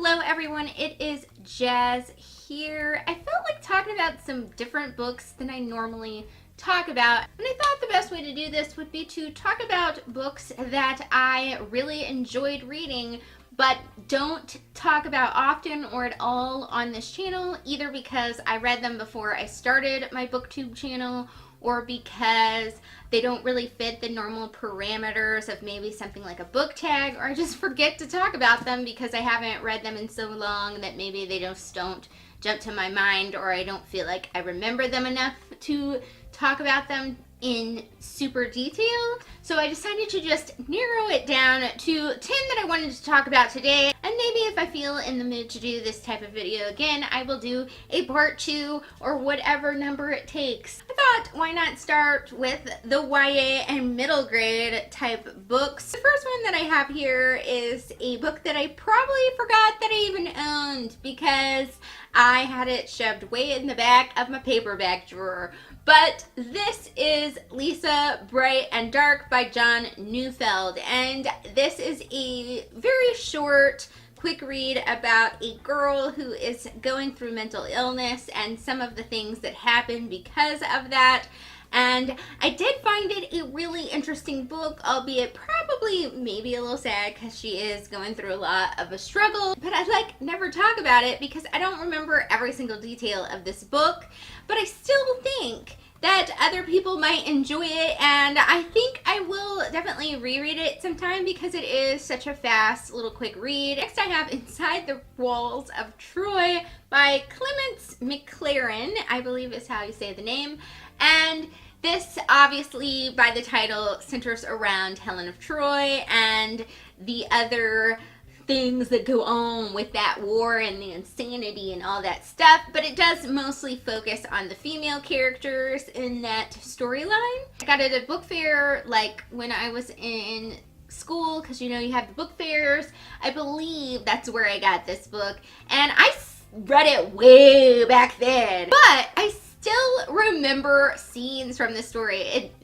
Hello everyone, it is Jazz here. I felt like talking about some different books than I normally talk about, and I thought the best way to do this would be to talk about books that I really enjoyed reading but don't talk about often or at all on this channel, either because I read them before I started my booktube channel or because they don't really fit the normal parameters of maybe something like a book tag, or I just forget to talk about them because I haven't read them in so long that maybe they just don't jump to my mind, or I don't feel like I remember them enough to talk about them in super detail. So I decided to just narrow it down to 10 that I wanted to talk about today, and maybe if I feel in the mood to do this type of video again, I will do a part 2 or whatever number it takes. I thought, why not start with the YA and middle grade type books. The first one that I have here is a book that I probably forgot that I even owned because I had it shoved way in the back of my paperback drawer. But this is Lisa, Bright and Dark by John Neufeld, and this is a very short, quick read about a girl who is going through mental illness and some of the things that happen because of that. And I did find it a really interesting book, albeit probably maybe a little sad because she is going through a lot of a struggle. But I never talk about it because I don't remember every single detail of this book. But I still think that other people might enjoy it, and I think I will definitely reread it sometime because it is such a fast little quick read. Next I have Inside the Walls of Troy by Clemence McLaren, I believe is how you say the name. And this, obviously, by the title, centers around Helen of Troy and the other things that go on with that war and the insanity and all that stuff, but it does mostly focus on the female characters in that storyline. I got it at book fair like when I was in school, because you know you have the book fairs. I believe that's where I got this book, and I read it way back then, but I still remember scenes from the story. It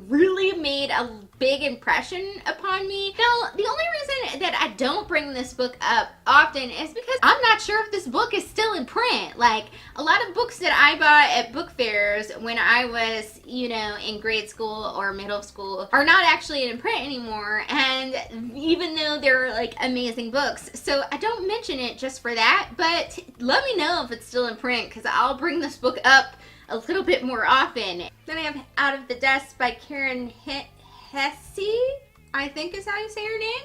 really made a big impression upon me. Now, the only reason that I don't bring this book up often is because I'm not sure if this book is still in print. Like, a lot of books that I bought at book fairs when I was, you know, in grade school or middle school are not actually in print anymore, and even though they're like amazing books. So I don't mention it just for that, but let me know if it's still in print because I'll bring this book up a little bit more often. Then I have Out of the Dust by Karen Hesse, I think is how you say her name.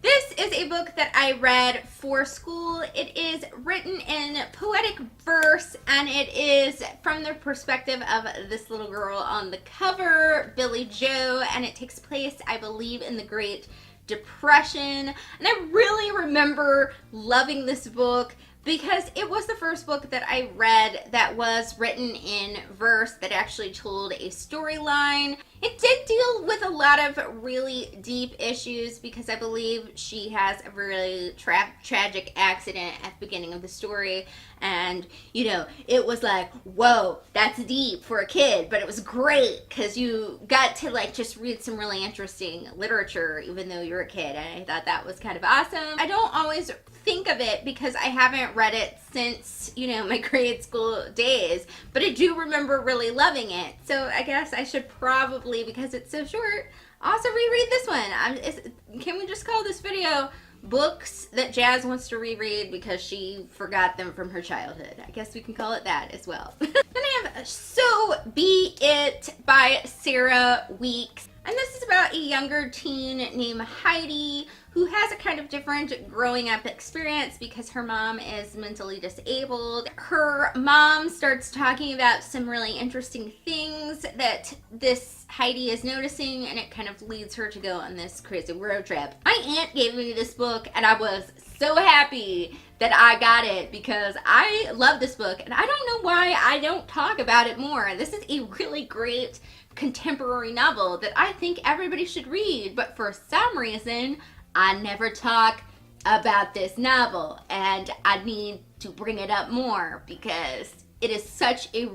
This is a book that I read for school. It is written in poetic verse, and it is from the perspective of this little girl on the cover, Billy Joe, and it takes place, I believe, in the Great Depression. And I really remember loving this book because it was the first book that I read that was written in verse that actually told a storyline. It did deal with a lot of really deep issues because I believe she has a really tragic accident at the beginning of the story, and you know, it was like, whoa, that's deep for a kid, but it was great because you got to like just read some really interesting literature even though you're a kid, and I thought that was kind of awesome. I don't always think of it because I haven't read it since, you know, my grade school days, but I do remember really loving it. So I guess I should probably, because it's so short, also reread this one. Can we just call this video Books That Jazz Wants to Reread because she forgot them from her childhood? I guess we can call it that as well. Then I have So Be It by Sarah Weeks. And this is about a younger teen named Heidi who has a kind of different growing up experience because her mom is mentally disabled. Her mom starts talking about some really interesting things that this Heidi is noticing, and it kind of leads her to go on this crazy road trip. My aunt gave me this book, and I was so happy that I got it because I love this book, and I don't know why I don't talk about it more. This is a really great contemporary novel that I think everybody should read, but for some reason I never talk about this novel, and I need to bring it up more because it is such a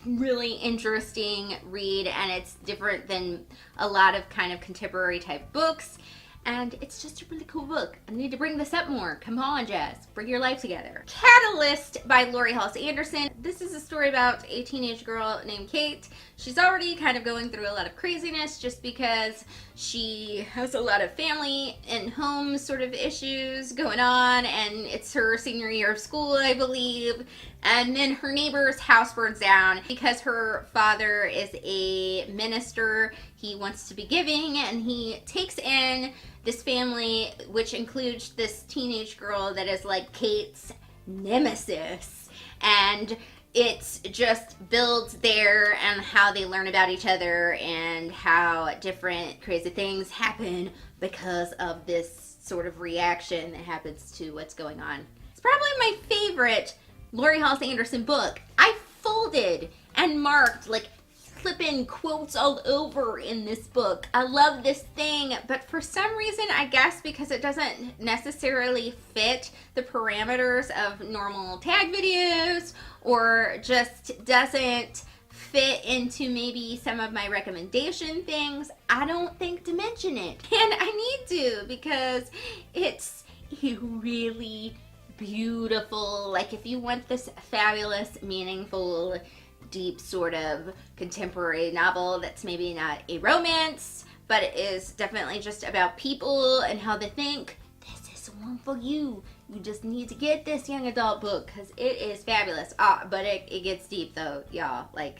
really interesting read, and it's different than a lot of kind of contemporary type books. and it's just a really cool book. I need to bring this up more. Come on, Jazz, bring your life together. Catalyst by Lori Halse Anderson. This is a story about a teenage girl named Kate. She's already kind of going through a lot of craziness just because she has a lot of family and home sort of issues going on, and it's her senior year of school, I believe. And then her neighbor's house burns down because her father is a minister. He wants to be giving, and he takes in this family, which includes this teenage girl that is like Kate's nemesis. And it's just builds there and how they learn about each other and how different crazy things happen because of this sort of reaction that happens to what's going on. It's probably my favorite Lori Halse Anderson book. I folded and marked like flippin' quotes all over in this book. I love this thing, but for some reason, I guess because it doesn't necessarily fit the parameters of normal tag videos, or just doesn't fit into maybe some of my recommendation things, I don't think to mention it. And I need to, because it's really beautiful. Like, if you want this fabulous, meaningful, deep sort of contemporary novel that's maybe not a romance, but it is definitely just about people and how they think, this is one for you. You just need to get this young adult book because it is fabulous. But it gets deep though, y'all. Like,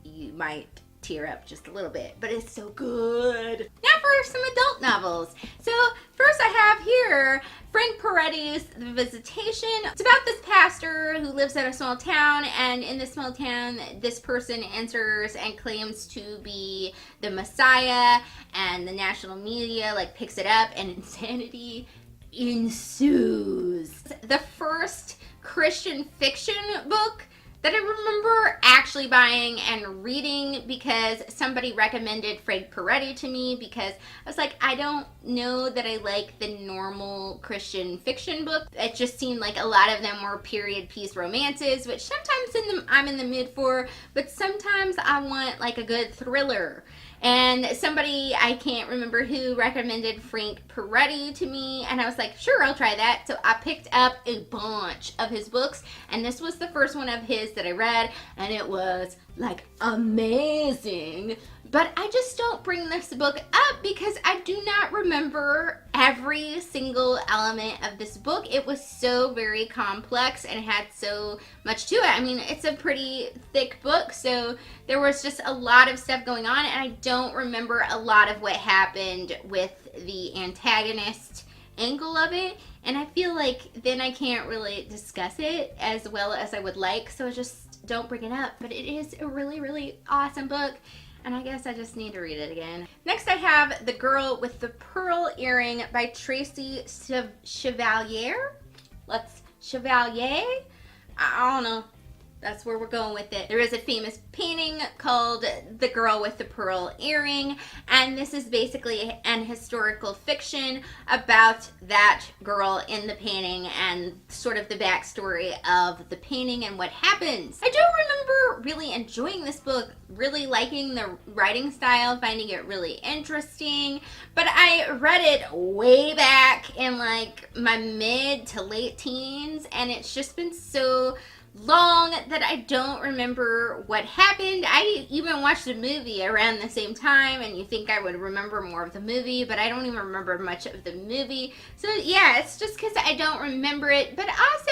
you might tear up just a little bit, but it's so good. Now for some adult novels. So first I have here Frank Peretti's The Visitation. It's about this pastor who lives in a small town, and in this small town, this person enters and claims to be the Messiah, and the national media like picks it up, and insanity ensues. The first Christian fiction book that I remember actually buying and reading because somebody recommended Frank Peretti to me, because I was like, I don't know that I like the normal Christian fiction book. It just seemed like a lot of them were period piece romances, which sometimes I'm in the mood for, but sometimes I want like a good thriller. And somebody, I can't remember who, recommended Frank Peretti to me, and I was like, sure, I'll try that. So I picked up a bunch of his books, and this was the first one of his that I read, and it was like amazing. But I just don't bring this book up because I do not remember every single element of this book. It was so very complex and it had so much to it. I mean, it's a pretty thick book, so there was just a lot of stuff going on, and I don't remember a lot of what happened with the antagonist angle of it. And I feel like then I can't really discuss it as well as I would like, so I just don't bring it up. But it is a really, really awesome book, and I guess I just need to read it again. Next I have The Girl with the Pearl Earring by Tracy Chevalier. Chevalier? I don't know. That's where we're going with it. There is a famous painting called The Girl with the Pearl Earring, and this is basically an historical fiction about that girl in the painting and sort of the backstory of the painting and what happens. I do remember really enjoying this book, really liking the writing style, finding it really interesting, but I read it way back in like my mid to late teens, and it's just been so long that I don't remember what happened. I even watched the movie around the same time, and you think I would remember more of the movie, but I don't even remember much of the movie. So yeah, it's just because I don't remember it. But also,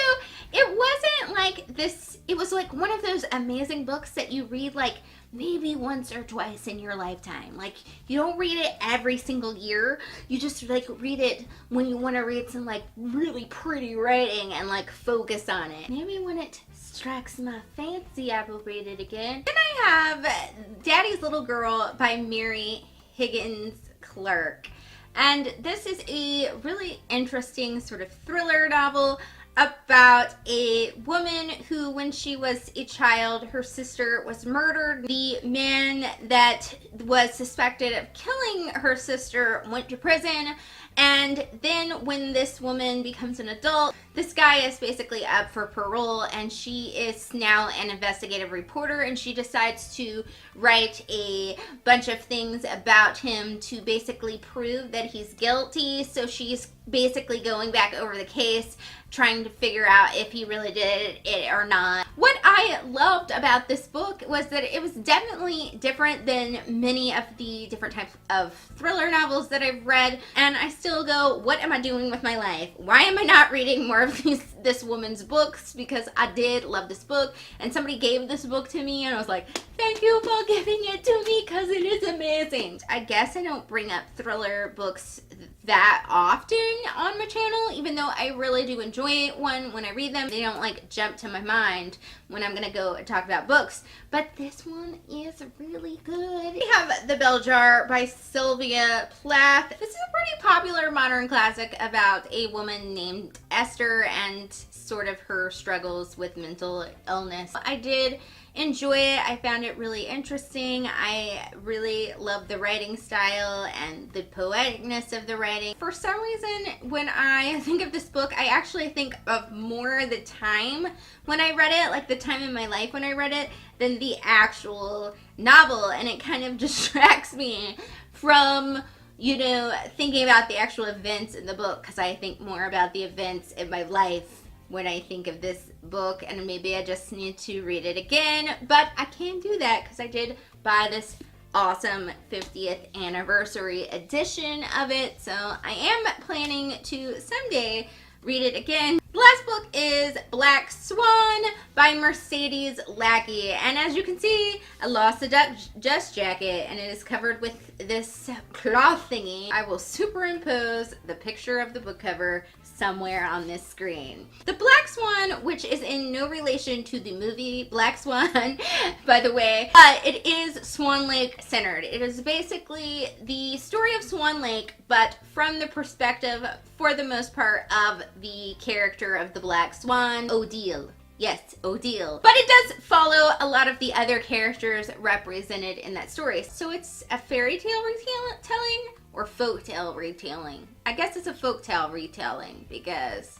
it wasn't like this, it was like one of those amazing books that you read like maybe once or twice in your lifetime. Like, you don't read it every single year. You just like read it when you want to read some like really pretty writing and like focus on it. Maybe when it strikes my fancy, I will read it again. Then I have Daddy's Little Girl by Mary Higgins Clark. And this is a really interesting sort of thriller novel about a woman who, when she was a child, her sister was murdered. The man that was suspected of killing her sister went to prison, And then when this woman becomes an adult, this guy is basically up for parole, and she is now an investigative reporter, and she decides to write a bunch of things about him to basically prove that he's guilty. So she's basically going back over the case, trying to figure out if he really did it or not. What I loved about this book was that it was definitely different than many of the different types of thriller novels that I've read, and I still go, what am I doing with my life? Why am I not reading more of this woman's books? Because I did love this book, and somebody gave this book to me, and I was like, thank you for giving it to me, because it is amazing. I guess I don't bring up thriller books that often on my channel, even though I really do enjoy one when I read them. They don't like jump to my mind when I'm gonna go and talk about books, but this one is really good. We have The Bell Jar by Sylvia Plath. This is a pretty popular modern classic about a woman named Esther and sort of her struggles with mental illness. I did enjoy it. I found it really interesting. I really love the writing style and the poeticness of the writing. For some reason, when I think of this book, I actually think of more the time when I read it, like the time in my life when I read it, than the actual novel, and it kind of distracts me from, you know, thinking about the actual events in the book, because I think more about the events in my life when I think of this book, and maybe I just need to read it again, but I can't do that because I did buy this awesome 50th anniversary edition of it, so I am planning to someday read it again. The last book is Black Swan by Mercedes Lackey, and as you can see, I lost the dust jacket, and it is covered with this cloth thingy. I will superimpose the picture of the book cover somewhere on this screen. The Black Swan, which is in no relation to the movie Black Swan, by the way, but it is Swan Lake centered. It is basically the story of Swan Lake, but from the perspective, for the most part, of the character of the Black Swan, Odile. Yes, Odile. But it does follow a lot of the other characters represented in that story. So it's a fairy tale retelling or folktale retelling. I guess it's a folktale retelling because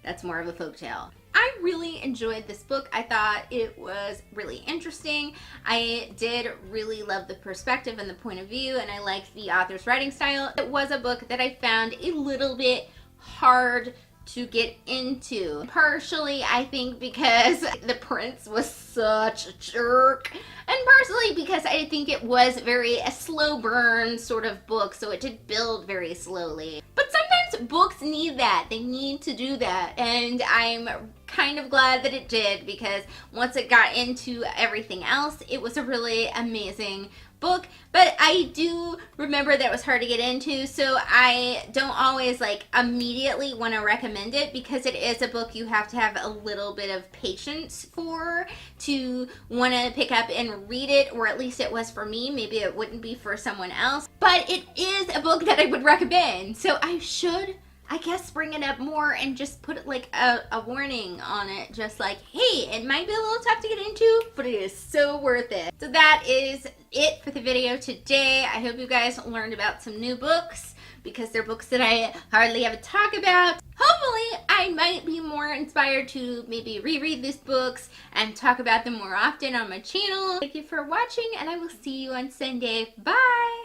that's more of a folktale. I really enjoyed this book. I thought it was really interesting. I did really love the perspective and the point of view, and I liked the author's writing style. It was a book that I found a little bit hard to get into. Partially, I think, because the prince was such a jerk, and partially because I think it was a slow burn sort of book, so it did build very slowly. But sometimes books need that. They need to do that, and I'm kind of glad that it did, because once it got into everything else, it was a really amazing book. But I do remember that it was hard to get into, so I don't always like immediately want to recommend it, because it is a book you have to have a little bit of patience for to want to pick up and read it, or at least it was for me. Maybe it wouldn't be for someone else, but it is a book that I would recommend. So I should, I guess, bring it up more and just put like a warning on it, just like, hey, it might be a little tough to get into, but it is so worth it. So that is it for the video today. I hope you guys learned about some new books, because they're books that I hardly ever talk about. Hopefully, I might be more inspired to maybe reread these books and talk about them more often on my channel. Thank you for watching, and I will see you on Sunday. Bye!